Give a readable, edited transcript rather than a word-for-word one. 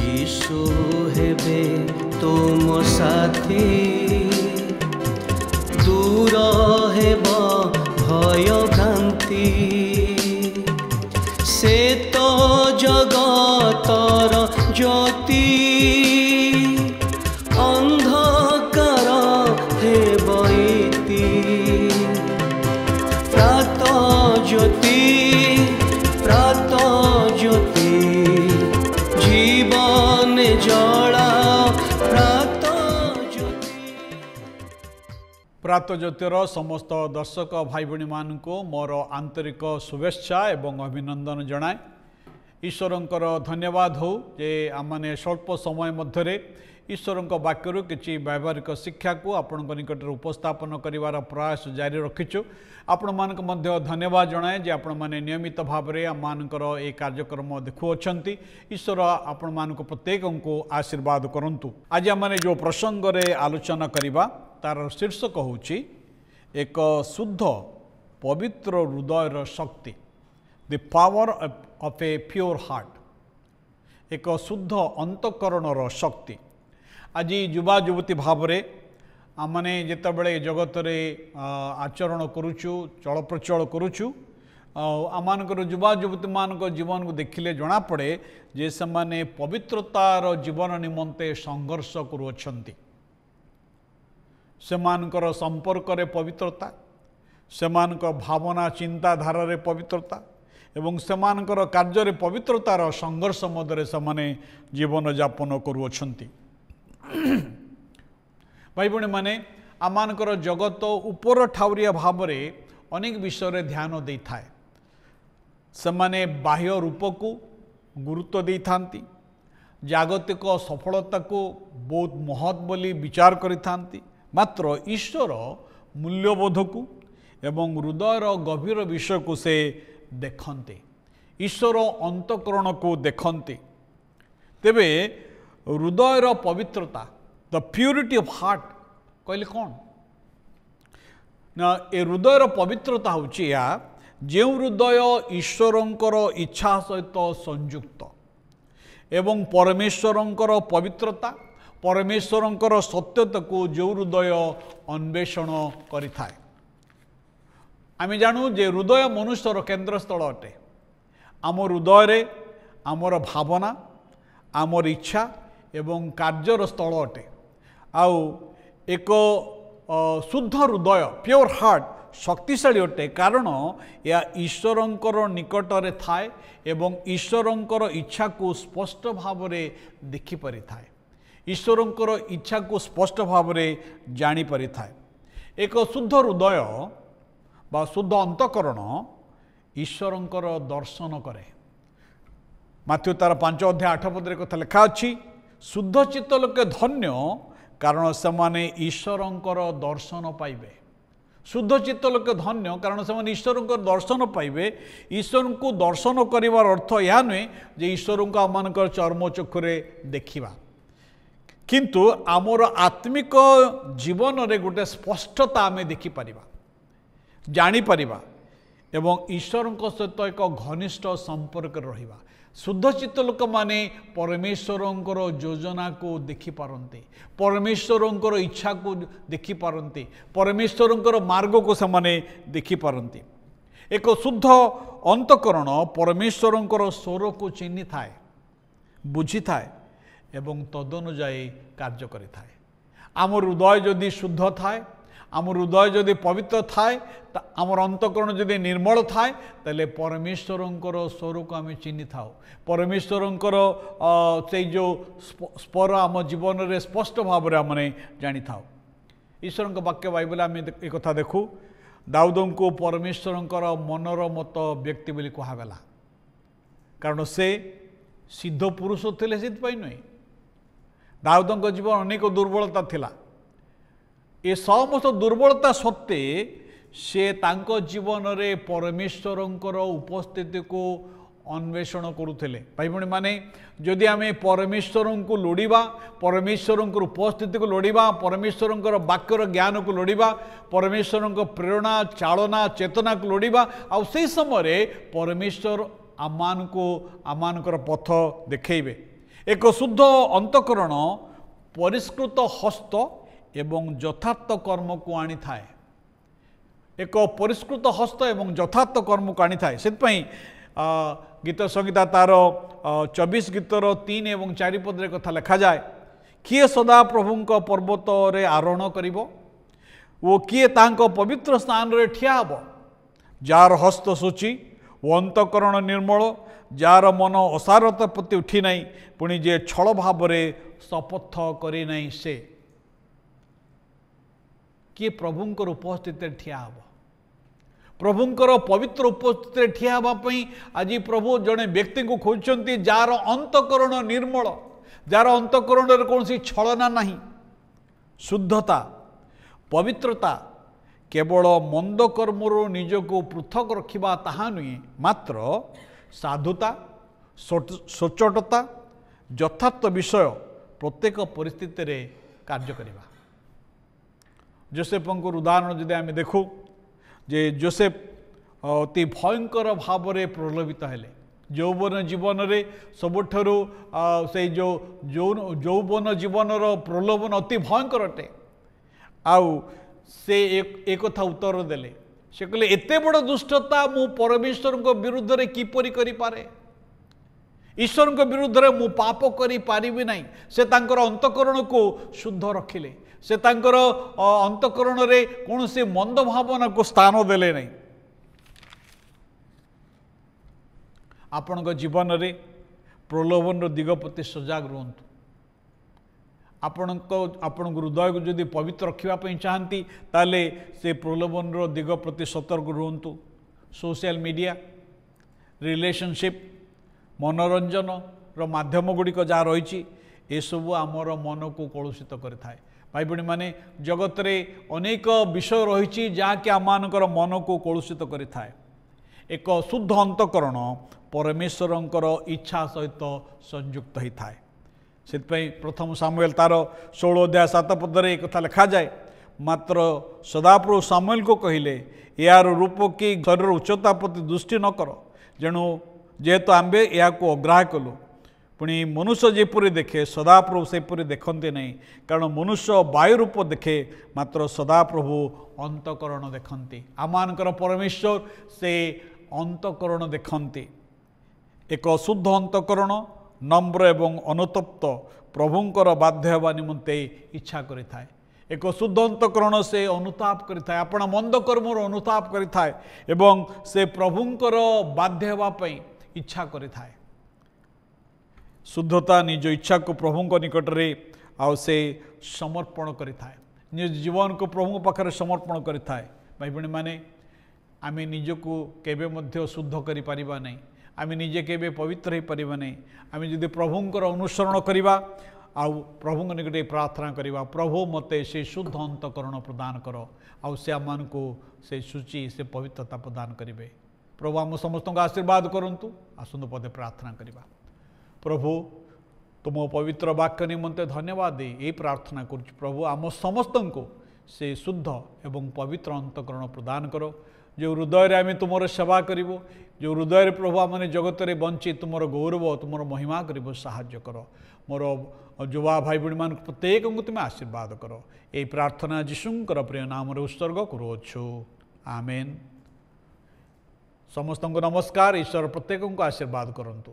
यीशु हेबे तुम साथी दूर हेब भय भ्रांति से तो जगतर ज्योति अंधकार हेब इति प्रात ज्योति जीवन जला प्रात ज्योतिर समस्त दर्शक भाई भणी मान को मोर आंतरिक शुभेच्छा एवं अभिनंदन जनाए। ईश्वरंकर धन्यवाद हो जे आमने स्वल्प समय मध्य ईश्वर वाक्य किसी व्यावहारिक शिक्षा को आपण निकट उपस्थापन कर प्रयास जारी रखीचु। आपण मानक मध्य धन्यवाद जनाए जे आपण माने नियमित भाव में आम मानकर ये कार्यक्रम देखुअछंती। ईश्वर आपण मानक प्रत्येक को आशीर्वाद करंतु। आज आम जो प्रसंग रे आलोचना करिबा तार शीर्षक होची एक शुद्ध पवित्र हृदयर शक्ति, the power of a pure heart, एक शुद्ध अंतकरणर शक्ति। आज युवा युवती भाव में आमने जितेबले जगत रे आचरण करुचु चल प्रचल करुचु आमर युवा युवती मान जीवन को देखिले जना पड़े जे से माने पवित्रतार जीवन निमंते संघर्ष करुअछंती। सेमानकर संपर्क रे पवित्रता, सेमानकर भावना चिंताधारा रे पवित्रता एवं सेमानकर कार्य रे पवित्रतार संघर्ष मध्य से जीवन यापन करुअछंती। भाई भणी माने आमानकर जगत उपर ठाउरिया भाव में अनेक विषय ध्यान दे थाए। सेमाने बाह्य रूप को गुरुत्व दे थांती, जागतिक सफलता को बहुत महत् बोली विचार करि थांती, मात्र ईश्वर मूल्यबोध को एवं हृदयर गभीर विषय को से देखते, ईश्वर अंतकरण को देखते। तेबे हृदयर पवित्रता, द प्यूरिटी ऑफ हार्ट कहले कौन ना, ए हृदयर पवित्रता होची या जो हृदय ईश्वरंकर इच्छा सहित संयुक्त एवं परमेश्वरंकर पवित्रता परमेश्वरंकर सत्यता को जो हृदय अन्वेषण करिथाए। आमे जानू जे हृदय मनुष्यर केन्द्रस्थल अटे। आम हृदय आमर भावना आमर इच्छा एवं कार्यर स्थल अटे। आउ एक शुद्ध हृदय प्योर हार्ट शक्तिशाली अटे, कारण या ईश्वरंकर निकट रे थाए एवं ईश्वरंकर इच्छा को स्पष्ट भाव में देखि पारि थाए, ईश्वरंकर इच्छा को स्पष्ट भाव में जानी पारि थाए। एक शुद्ध हृदय बा शुद्ध अंतकरण ईश्वरंकर दर्शन करे। माथ्यू तार 5 अध्याय 8 पद कथा लिखा अच्छी, शुद्ध चित्त लोके धन्य कारण से ईश्वरंकर दर्शन पाइबे। शुद्ध चित्त लोके धन्य कारण से ईश्वरंकर दर्शन पाइबे। ईश्वर को दर्शन करिवार अर्थ या नुहे जे ईश्वर को आमनकर चर्म चक्षुरे देखिबा, किंतु आमर आत्मिक जीवन रे गोटे स्पष्टता आमे देखि परिबा, जानी परिबा एवं ईश्वर सहित एक घनिष्ठ संपर्क रहिबा। शुद्ध चित्त लोक माने परमेश्वरंकर योजना को देखि पारंते, परमेश्वरंकर इच्छा को देखि पारंते, परमेश्वरंकर मार्ग को से देखि पारंते। एक शुद्ध अंतकरण परमेश्वरंकर स्वर को चिन्हि थाए, बुझी थाए एवं तदनुजाई कार्य करि थाए। आम हृदय जदि शुद्ध थाए, आम हृदय जदि पवित्र थाए, आमर अंतकरण जदि निर्मल थाए, ताले परमेश्वरंकर स्वर को आम चिन्हि थाओ। परमेश्वरंकर से जो स्वर आम जीवन में स्पष्ट भाव में आमने जानी थाओ। ईश्वर वाक्य बाइबल आम एक कथा देखू, दाऊद को परमेश्वरंकर मनर मत व्यक्ति बोली कहगला, कारण से सिद्ध पुरुष थे से नुहे। दाऊद जीवन अनेक दुर्बलता थिला। ए समस्त दुर्बलता सत्वे से तांको जीवन रे परमेश्वरंकर उपस्थिति को अन्वेषण करुले। भाई भणी माने जदि आम परमेश्वर को लोड़वा, परमेश्वर उपस्थिति को लोड़वा, परमेश्वर वाक्यर ज्ञान को लोड़वा, परमेश्वर प्रेरणा चालना चेतना को लोड़वा, आ समय परमेश्वर आमान को आमानकर पथ देखेबे एक शुद्ध अंतकरण परिष्कृत हस्त एवं यथार्थ कर्म को आनी थाए। एक परिष्कृत हस्त एवं यथार्थ कर्म को आनी थाए। से गीत संहिता तार 24 गीतर 3 और 4 पदरे कथा लिखा जाए, किए सदा प्रभु पर्वत रे आरोहण करिवो वो किए तांको पवित्र स्थान रे ठिया हबो, जार हस्त सूची वो अंतकरण निर्मल, जार मन असारत प्रति उठी नहीं, पुणी जे छल भाव शपथ करी नहीं, से किए प्रभुंकर उपस्थिति ठिया हबो। प्रभुंकर पवित्र उपस्थिति ठिया होगापी आज प्रभु जड़े व्यक्ति को खोजते जार अंतकरण निर्मल, जार अंतकरण कौन सी छलना नहीं, शुद्धता पवित्रता, केवल मंद कर्मरु निजको पृथक रखा ताहा नुहे, मात्र साधुता सचोटता यथार्थ विषय प्रत्येक परिस्थिति रे कार्य करवा। जोसेफ उदाहरण जदि आम देखू जे जोसेफ अति भयंकर भाव में प्रलोभित हेले, यौवन जीवन रे सबुठारु से जो यौवन जीवन प्रलोभन अति भयंकर अटे। आउ से एक कथा उत्तर देले, से कहले एते बड़ दुष्टता मु परमेश्वर विरुद्ध रे किपरि करि पारे, ईश्वर विरुद्ध रे मु पाप करि पारिबि नहीं। से तांकर अंतकरण को शुद्ध रखिले, से तांकर अंतकरण रे कौन से मंद भावना को स्थान देले नहीं। आपण जीवन रे प्रलोभन दिग प्रति सजग रुहतु। आपण हृदय को जदि पवित्र रखापी चाहती ताले से प्रलोभन दिग प्रति सतर्क रुहतु। सोशल मीडिया, रिलेशनशिप, मनोरंजन माध्यम गुड़िक जहाँ रही एसबू आमर मन को कलुषित करें। भाई भणी माने जगत रे अनेक विषय रही जहाँकि आम मन को कलुषित करें। एक शुद्ध अंतकरण परमेश्वरंकर इच्छा सहित संयुक्त होता है। से प्रथम सामुएल तार 16 अध्याय 7 पदरे एक कथा लिखा जाए, मात्र सदाप्रभु सामुएल को कहले यार रूप कि शरीर उच्चता प्रति दृष्टि न कर, जेणु जेहेतु आम्बे या अग्राह्य कलु। पुणी मनुष्य जेपरी देखे सदाप्रभु सेपरी देखते नहीं, कारण मनुष्य वायु रूप देखे मात्र सदाप्रभु अंतकरण देखती। आमानकर परमेश्वर से अंतकरण देखती। एक शुद्ध अंतकरण नम्र एवं अनुतप्त प्रभुंकर बाध्य होगा निमंते इच्छा करें। एक शुद्ध अंतकरण से अनुताप करें, आपण मंद कर्मर अनुताप करें एवं से प्रभुंकर बाध्य होगापी इच्छा करें। शुद्धता निज इच्छा को प्रभुंक निकट में आउ से समर्पण करें, निज जीवन को प्रभु पाखे समर्पण करें। भाई भणी माने आम निजको केबे मध्य शुद्ध करि परिबा नहीं, आम निजे केबे पवित्र हो पारिबा नहीं। आम जदि प्रभुंकर अनुसरण करवा आउ प्रभु निकटे प्रार्थना करवा, प्रभु मते से शुद्ध अंतकरण प्रदान कर, आउ से आम को से सूची से पवित्रता प्रदान करेंगे। प्रभु आम समस्त आशीर्वाद करंतु। आसंतु पदे प्रार्थना करवा। प्रभु तुम पवित्र वाक्य निमंते धन्यवाद दे ये प्रार्थना करुच। प्रभु आम समस्त को से शुद्ध एवं पवित्र अंतकरण प्रदान करो, जो हृदय आम तुम सेवा करूँ, जो हृदय प्रभु आम जगत में बंची तुम गौरव तुम महिमा कर साहाय्य कर। मोर युवा भाई भाई मान प्रत्येक को तुम आशीर्वाद कर। ये प्रार्थना जीशुंकर प्रिय नाम उत्सर्ग करुछु, आमेन। समस्त नमस्कार। ईश्वर प्रत्येक को आशीर्वाद करंतु।